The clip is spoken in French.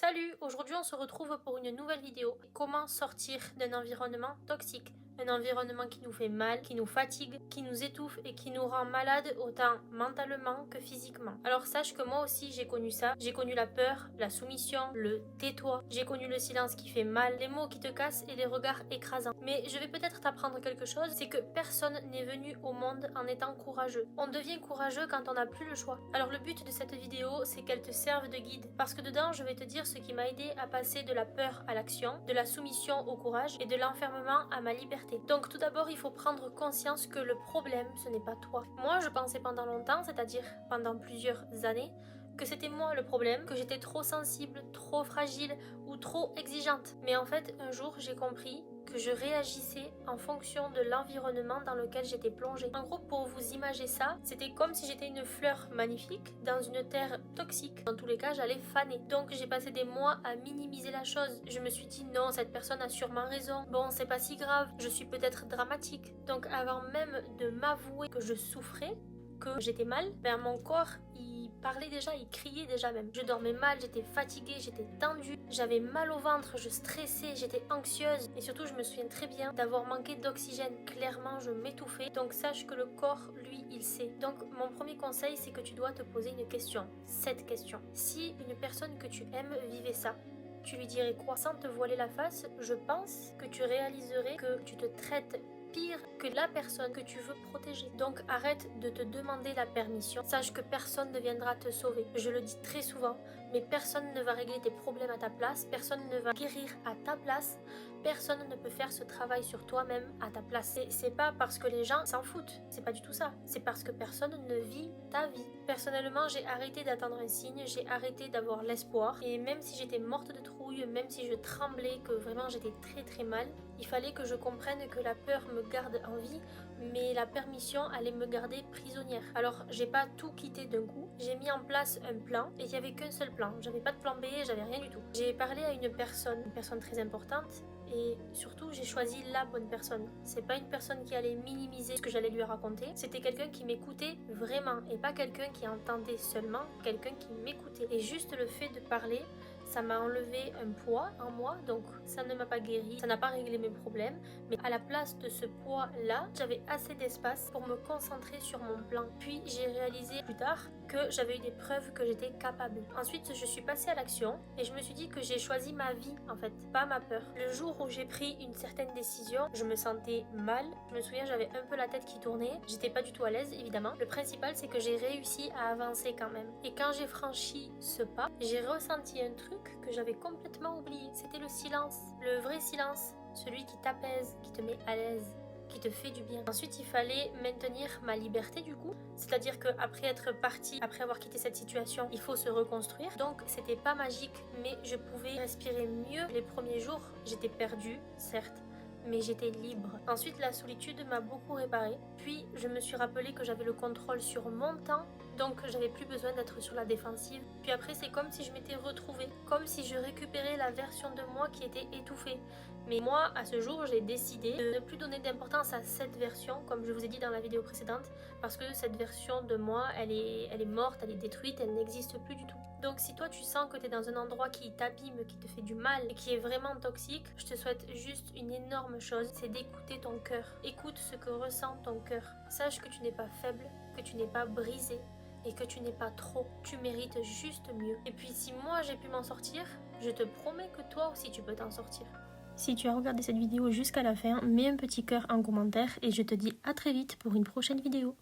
Salut, aujourd'hui on se retrouve pour une nouvelle vidéo. Comment sortir d'un environnement toxique? Un environnement qui nous fait mal, qui nous fatigue, qui nous étouffe et qui nous rend malade autant mentalement que physiquement. Alors sache que moi aussi j'ai connu ça. J'ai connu la peur, la soumission, le tais-toi. J'ai connu le silence qui fait mal, les mots qui te cassent et les regards écrasants. Mais je vais peut-être t'apprendre quelque chose, c'est que personne n'est venu au monde en étant courageux. On devient courageux quand on n'a plus le choix. Alors le but de cette vidéo, c'est qu'elle te serve de guide. Parce que dedans, je vais te dire ce qui m'a aidé à passer de la peur à l'action, de la soumission au courage et de l'enfermement à ma liberté. Donc tout d'abord, il faut prendre conscience que le problème, ce n'est pas toi. Moi, je pensais pendant longtemps, c'est-à-dire pendant plusieurs années, que c'était moi le problème, que j'étais trop sensible, trop fragile ou trop exigeante. Mais en fait, un jour, j'ai compris que je réagissais en fonction de l'environnement dans lequel j'étais plongée. En gros, pour vous imager ça, c'était comme si j'étais une fleur magnifique dans une terre toxique. Dans tous les cas, j'allais faner. Donc j'ai passé des mois à minimiser la chose. Je me suis dit non, cette personne a sûrement raison. Bon, c'est pas si grave, je suis peut-être dramatique. Donc avant même de m'avouer que je souffrais, que j'étais mal, mon corps il parlait déjà, il criait déjà même. Je dormais mal, j'étais fatiguée, j'étais tendue, j'avais mal au ventre, je stressais, j'étais anxieuse et surtout je me souviens très bien d'avoir manqué d'oxygène. Clairement je m'étouffais, donc sache que le corps lui il sait. Donc mon premier conseil c'est que tu dois te poser une question, cette question. Si une personne que tu aimes vivait ça, tu lui dirais quoi? Sans te voiler la face, je pense que tu réaliserais que tu te traites pire que la personne que tu veux protéger. Donc arrête de te demander la permission. Sache que personne ne viendra te sauver. Je le dis très souvent, mais personne ne va régler tes problèmes à ta place, personne ne va guérir à ta place, personne ne peut faire ce travail sur toi-même à ta place. C'est pas parce que les gens s'en foutent, c'est pas du tout ça. C'est parce que personne ne vit ta vie. Personnellement, j'ai arrêté d'attendre un signe, j'ai arrêté d'avoir l'espoir. Et même si j'étais morte de trouille, même si je tremblais, que vraiment j'étais très très mal, il fallait que je comprenne que la peur me garde en vie, mais la permission allait me garder prisonnière. Alors j'ai pas tout quitté d'un coup, j'ai mis en place un plan et il n'y avait qu'un seul plan. J'avais pas de plan B, j'avais rien du tout. J'ai parlé à une personne très importante. Et surtout, j'ai choisi la bonne personne. C'est pas une personne qui allait minimiser ce que j'allais lui raconter. C'était quelqu'un qui m'écoutait vraiment et pas quelqu'un qui entendait seulement, quelqu'un qui m'écoutait. Et juste le fait de parler, ça m'a enlevé un poids en moi, donc ça ne m'a pas guéri, ça n'a pas réglé mes problèmes, mais à la place de ce poids-là, j'avais assez d'espace pour me concentrer sur mon plan. Puis j'ai réalisé plus tard que j'avais eu des preuves que j'étais capable. Ensuite, je suis passée à l'action et je me suis dit que j'ai choisi ma vie en fait, pas ma peur. Le jour où j'ai pris une certaine décision, je me sentais mal. Je me souviens, j'avais un peu la tête qui tournait, j'étais pas du tout à l'aise évidemment. Le principal, c'est que j'ai réussi à avancer quand même. Et quand j'ai franchi ce pas, j'ai ressenti un truc que j'avais complètement oublié. C'était le silence, le vrai silence, celui qui t'apaise, qui te met à l'aise, qui te fait du bien. Ensuite, il fallait maintenir ma liberté du coup, c'est-à-dire qu'après être partie, après avoir quitté cette situation, il faut se reconstruire. Donc c'était pas magique, mais je pouvais respirer mieux. Les premiers jours, j'étais perdue, certes, mais j'étais libre. Ensuite, la solitude m'a beaucoup réparée. Puis, je me suis rappelé que j'avais le contrôle sur mon temps, donc j'avais plus besoin d'être sur la défensive. Puis après, c'est comme si je m'étais retrouvée, comme si je récupérais la version de moi qui était étouffée. Mais moi, à ce jour, j'ai décidé de ne plus donner d'importance à cette version, comme je vous ai dit dans la vidéo précédente, parce que cette version de moi, elle est morte, elle est détruite, elle n'existe plus du tout. Donc si toi tu sens que tu es dans un endroit qui t'abîme, qui te fait du mal et qui est vraiment toxique, je te souhaite juste une énorme chose, c'est d'écouter ton cœur. Écoute ce que ressent ton cœur. Sache que tu n'es pas faible, que tu n'es pas brisé et que tu n'es pas trop. Tu mérites juste mieux. Et puis si moi j'ai pu m'en sortir, je te promets que toi aussi tu peux t'en sortir. Si tu as regardé cette vidéo jusqu'à la fin, mets un petit cœur en commentaire et je te dis à très vite pour une prochaine vidéo.